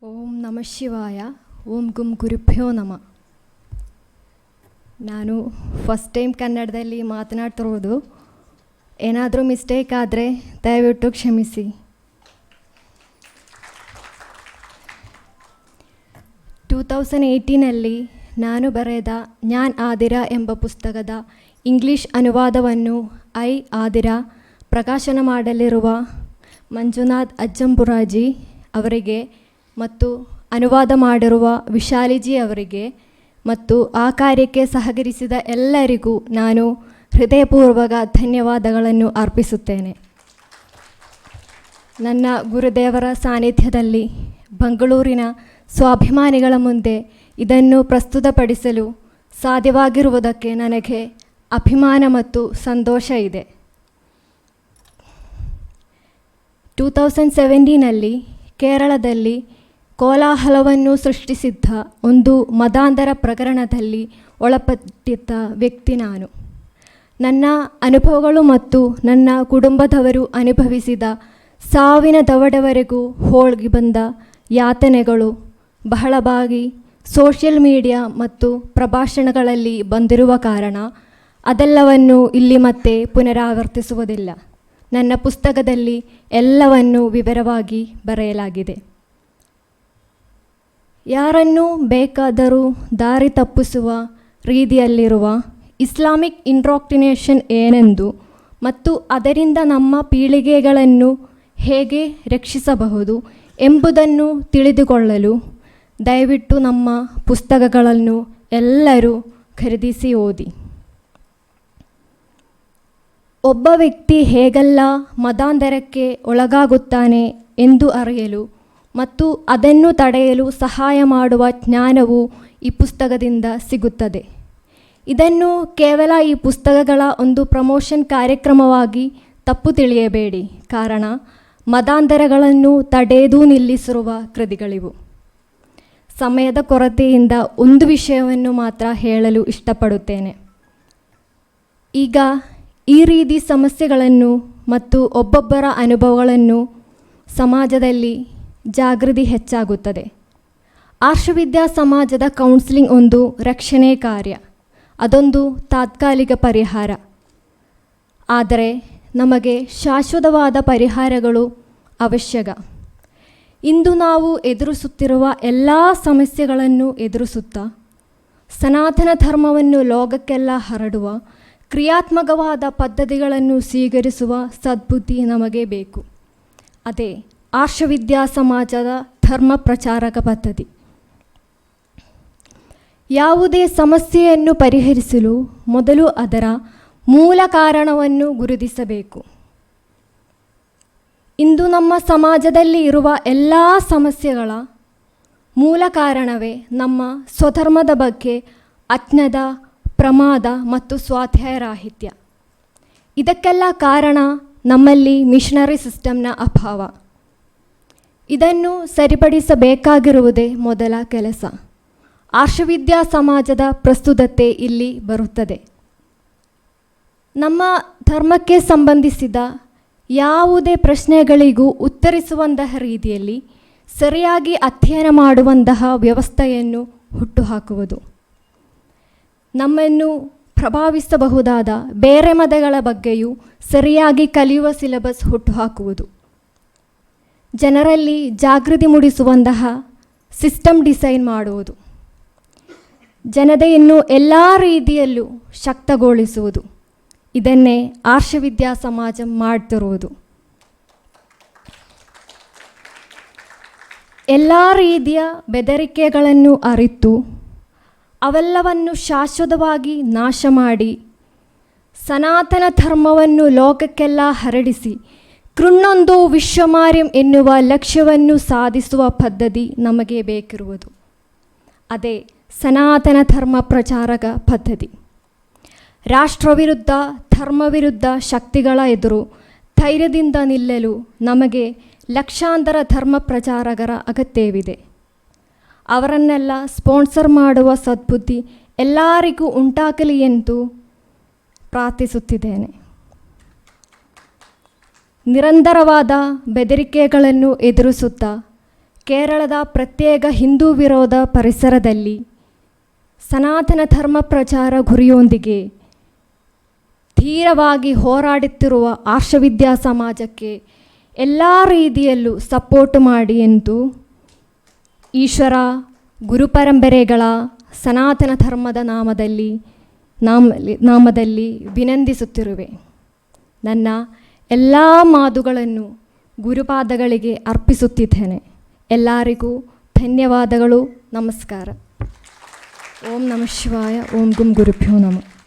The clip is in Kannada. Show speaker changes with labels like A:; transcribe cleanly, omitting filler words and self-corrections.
A: ಓಂ ನಮಃ ಶಿವಾಯ. ಓಂ ಗುಂ ಗುರುಭ್ಯೋ ನಮಃ. ನಾನು ಫಸ್ಟ್ ಟೈಮ್ ಕನ್ನಡದಲ್ಲಿ ಮಾತನಾಡ್ತಿರೋದು. ಏನಾದರೂ ಮಿಸ್ಟೇಕ್ ಆದರೆ ದಯವಿಟ್ಟು ಕ್ಷಮಿಸಿ. 2018ನಲ್ಲಿ ನಾನು ಬರೆದ ಜ್ಞಾನ್ ಆದಿರ ಎಂಬ ಪುಸ್ತಕದ ಇಂಗ್ಲಿಷ್ ಅನುವಾದವನ್ನು ಆದಿರ ಪ್ರಕಾಶನ ಮಾಡಲಿರುವ ಮಂಜುನಾಥ್ ಅಜ್ಜಂಪುರಾಜಿ ಅವರಿಗೆ ಮತ್ತು ಅನುವಾದ ಮಾಡಿರುವ ವಿಶಾಲಿಜಿ ಅವರಿಗೆ ಮತ್ತು ಆ ಕಾರ್ಯಕ್ಕೆ ಸಹಕರಿಸಿದ ಎಲ್ಲರಿಗೂ ನಾನು ಹೃದಯಪೂರ್ವಕ ಧನ್ಯವಾದಗಳನ್ನು ಅರ್ಪಿಸುತ್ತೇನೆ. ನನ್ನ ಗುರುದೇವರ ಸಾನ್ನಿಧ್ಯದಲ್ಲಿ ಬೆಂಗಳೂರಿನ ಸ್ವಾಭಿಮಾನಿಗಳ ಮುಂದೆ ಇದನ್ನು ಪ್ರಸ್ತುತಪಡಿಸಲು ಸಾಧ್ಯವಾಗಿರುವುದಕ್ಕೆ ನನಗೆ ಅಭಿಮಾನ ಮತ್ತು ಸಂತೋಷ ಇದೆ. 2017ನಲ್ಲಿ ಕೇರಳದಲ್ಲಿ ಕೋಲಾಹಲವನ್ನು ಸೃಷ್ಟಿಸಿದ್ದ ಒಂದು ಮತಾಂತರ ಪ್ರಕರಣದಲ್ಲಿ ಒಳಪಟ್ಟಿದ್ದ ವ್ಯಕ್ತಿ ನಾನು. ನನ್ನ ಅನುಭವಗಳು ಮತ್ತು ನನ್ನ ಕುಟುಂಬದವರು ಅನುಭವಿಸಿದ ಸಾವಿನ ದವಡೆವರೆಗೂ ಹೋಗಿ ಬಂದ ಯಾತನೆಗಳು ಬಹಳವಾಗಿ ಸೋಷಿಯಲ್ ಮೀಡಿಯಾ ಮತ್ತು ಪ್ರಭಾಷಣಗಳಲ್ಲಿ ಬಂದಿರುವ ಕಾರಣ ಅದೆಲ್ಲವನ್ನು ಇಲ್ಲಿ ಮತ್ತೆ ಪುನರಾವರ್ತಿಸುವುದಿಲ್ಲ. ನನ್ನ ಪುಸ್ತಕದಲ್ಲಿ ಎಲ್ಲವನ್ನು ವಿವರವಾಗಿ ಬರೆಯಲಾಗಿದೆ. ಯಾರನ್ನು ಬೇಕಾದರೂ ದಾರಿ ತಪ್ಪಿಸುವ ರೀತಿಯಲ್ಲಿರುವ ಇಸ್ಲಾಮಿಕ್ ಇಂಡ್ರಾಕ್ಟಿನೇಷನ್ ಏನೆಂದು ಮತ್ತು ಅದರಿಂದ ನಮ್ಮ ಪೀಳಿಗೆಗಳನ್ನು ಹೇಗೆ ರಕ್ಷಿಸಬಹುದು ಎಂಬುದನ್ನು ತಿಳಿದುಕೊಳ್ಳಲು ದಯವಿಟ್ಟು ನಮ್ಮ ಪುಸ್ತಕಗಳನ್ನು ಎಲ್ಲರೂ ಖರೀದಿಸಿ ಓದಿ. ಒಬ್ಬ ವ್ಯಕ್ತಿ ಹೇಗೆಲ್ಲ ಮತಾಂತರಕ್ಕೆ ಒಳಗಾಗುತ್ತಾನೆ ಎಂದು ಅರಿಯಲು ಮತ್ತು ಅದನ್ನು ತಡೆಯಲು ಸಹಾಯ ಮಾಡುವ ಜ್ಞಾನವು ಈ ಪುಸ್ತಕದಿಂದ ಸಿಗುತ್ತದೆ. ಇದನ್ನು ಕೇವಲ ಈ ಪುಸ್ತಕಗಳ ಒಂದು ಪ್ರಮೋಷನ್ ಕಾರ್ಯಕ್ರಮವಾಗಿ ತಪ್ಪು ತಿಳಿಯಬೇಡಿ, ಕಾರಣ ಮತಾಂತರಗಳನ್ನು ತಡೆದು ನಿಲ್ಲಿಸಿರುವ ಕೃತಿಗಳಿವು. ಸಮಯದ ಕೊರತೆಯಿಂದ ಒಂದು ವಿಷಯವನ್ನು ಮಾತ್ರ ಹೇಳಲು ಇಷ್ಟಪಡುತ್ತೇನೆ. ಈಗ ಈ ರೀತಿ ಸಮಸ್ಯೆಗಳನ್ನು ಮತ್ತು ಒಬ್ಬೊಬ್ಬರ ಅನುಭವಗಳನ್ನು ಸಮಾಜದಲ್ಲಿ ಜಾಗೃತಿ ಹೆಚ್ಚಾಗುತ್ತದೆ. ಆರ್ಷವಿದ್ಯಾ ಸಮಾಜದ ಕೌನ್ಸಿಲಿಂಗ್ ಒಂದು ರಕ್ಷಣೆ ಕಾರ್ಯ, ಅದೊಂದು ತಾತ್ಕಾಲಿಕ ಪರಿಹಾರ. ಆದರೆ ನಮಗೆ ಶಾಶ್ವತವಾದ ಪರಿಹಾರಗಳು ಅವಶ್ಯಕ. ಇಂದು ನಾವು ಎದುರಿಸುತ್ತಿರುವ ಎಲ್ಲ ಸಮಸ್ಯೆಗಳನ್ನು ಎದುರಿಸುತ್ತಾ ಸನಾತನ ಧರ್ಮವನ್ನು ಲೋಕಕ್ಕೆಲ್ಲ ಹರಡುವ ಕ್ರಿಯಾತ್ಮಕವಾದ ಪದ್ಧತಿಗಳನ್ನು ಸ್ವೀಕರಿಸುವ ಸದ್ಬುದ್ಧಿ ನಮಗೆ ಬೇಕು. ಅದೇ ಆರ್ಷವಿದ್ಯಾ ಸಮಾಜದ ಧರ್ಮ ಪ್ರಚಾರಕ ಪದ್ಧತಿ. ಯಾವುದೇ ಸಮಸ್ಯೆಯನ್ನು ಪರಿಹರಿಸಲು ಮೊದಲು ಅದರ ಮೂಲ ಕಾರಣವನ್ನು ಗುರುತಿಸಬೇಕು. ಇಂದು ನಮ್ಮ ಸಮಾಜದಲ್ಲಿ ಇರುವ ಎಲ್ಲ ಸಮಸ್ಯೆಗಳ ಮೂಲ ಕಾರಣವೇ ನಮ್ಮ ಸ್ವಧರ್ಮದ ಬಗ್ಗೆ ಅಜ್ಞಾನ, ಪ್ರಮಾದ ಮತ್ತು ಸ್ವಾಧ್ಯಾಯರಾಹಿತ್ಯ. ಇದಕ್ಕೆಲ್ಲ ಕಾರಣ ನಮ್ಮಲ್ಲಿ ಮಿಷನರಿ ಸಿಸ್ಟಮ್ನ ಅಭಾವ. ಇದನ್ನು ಸರಿಪಡಿಸಬೇಕಾಗಿರುವುದೇ ಮೊದಲ ಕೆಲಸ. ಆರ್ಷವಿದ್ಯಾ ಸಮಾಜದ ಪ್ರಸ್ತುತತೆ ಇಲ್ಲಿ ಬರುತ್ತದೆ. ನಮ್ಮ ಧರ್ಮಕ್ಕೆ ಸಂಬಂಧಿಸಿದ ಯಾವುದೇ ಪ್ರಶ್ನೆಗಳಿಗೂ ಉತ್ತರಿಸುವಂತಹ ರೀತಿಯಲ್ಲಿ ಸರಿಯಾಗಿ ಅಧ್ಯಯನ ಮಾಡುವಂತಹ ವ್ಯವಸ್ಥೆಯನ್ನು ಹುಟ್ಟುಹಾಕುವುದು. ನಮ್ಮನ್ನು ಪ್ರಭಾವಿಸಬಹುದಾದ ಬೇರೆ ಮತಗಳ ಬಗ್ಗೆಯೂ ಸರಿಯಾಗಿ ಕಲಿಯುವ ಸಿಲೆಬಸ್ ಹುಟ್ಟುಹಾಕುವುದು. ಜನರಲ್ಲಿ ಜಾಗೃತಿ ಮೂಡಿಸುವಂತಹ ಸಿಸ್ಟಮ್ ಡಿಸೈನ್ ಮಾಡುವುದು. ಜನತೆಯನ್ನು ಎಲ್ಲ ರೀತಿಯಲ್ಲೂ ಶಕ್ತಗೊಳಿಸುವುದು. ಇದನ್ನೇ ಆರ್ಷವಿದ್ಯಾ ಸಮಾಜ ಮಾಡ್ತಿರುವುದು. ಎಲ್ಲ ರೀತಿಯ ಬೆದರಿಕೆಗಳನ್ನು ಅರಿತು ಅವೆಲ್ಲವನ್ನು ಶಾಶ್ವತವಾಗಿ ನಾಶ ಮಾಡಿ ಸನಾತನ ಧರ್ಮವನ್ನು ಲೋಕಕ್ಕೆಲ್ಲ ಹರಡಿಸಿ ಕೃಣ್ಣೊಂದು ವಿಶ್ವಮಾರ್ಯಂ ಎನ್ನುವ ಲಕ್ಷ್ಯವನ್ನು ಸಾಧಿಸುವ ಪದ್ಧತಿ ನಮಗೆ ಬೇಕಿರುವುದು. ಅದೇ ಸನಾತನ ಧರ್ಮ ಪ್ರಚಾರಕ ಪದ್ಧತಿ. ರಾಷ್ಟ್ರವಿರುದ್ಧ, ಧರ್ಮವಿರುದ್ಧ ಶಕ್ತಿಗಳ ಎದುರು ಧೈರ್ಯದಿಂದ ನಿಲ್ಲಲು ನಮಗೆ ಲಕ್ಷಾಂತರ ಧರ್ಮ ಪ್ರಚಾರಕರ ಅಗತ್ಯವಿದೆ. ಅವರನ್ನೆಲ್ಲ ಸ್ಪಾನ್ಸರ್ ಮಾಡುವ ಸದ್ಬುದ್ಧಿ ಎಲ್ಲರಿಗೂ ಉಂಟಾಗಲಿ ಎಂದು ಪ್ರಾರ್ಥಿಸುತ್ತಿದ್ದೇನೆ. ನಿರಂತರವಾದ ಬೆದರಿಕೆಗಳನ್ನು ಎದುರಿಸುತ್ತಾ ಕೇರಳದ ಪ್ರತ್ಯೇಕ ಹಿಂದೂ ವಿರೋಧ ಪರಿಸರದಲ್ಲಿ ಸನಾತನ ಧರ್ಮ ಪ್ರಚಾರ ಗುರಿಯೊಂದಿಗೆ ಧೀರವಾಗಿ ಹೋರಾಡುತ್ತಿರುವ ಆರ್ಷವಿದ್ಯಾ ಸಮಾಜಕ್ಕೆ ಎಲ್ಲ ರೀತಿಯಲ್ಲೂ ಸಪೋರ್ಟ್ ಮಾಡಿ ಎಂದು ಈಶ್ವರ ಗುರುಪರಂಪರೆಗಳ ಸನಾತನ ಧರ್ಮದ ನಾಮದಲ್ಲಿ ವಿನಂತಿಸುತ್ತಿರುವೆ. ನನ್ನ ಎಲ್ಲ ಮಾತುಗಳನ್ನು ಗುರುಪಾದಗಳಿಗೆ ಅರ್ಪಿಸುತ್ತಿದ್ದೇನೆ. ಎಲ್ಲರಿಗೂ ಧನ್ಯವಾದಗಳು. ನಮಸ್ಕಾರ. ಓಂ ನಮಃ ಶಿವಾಯ. ಓಂ ಗುರುಭ್ಯೋ ನಮಃ.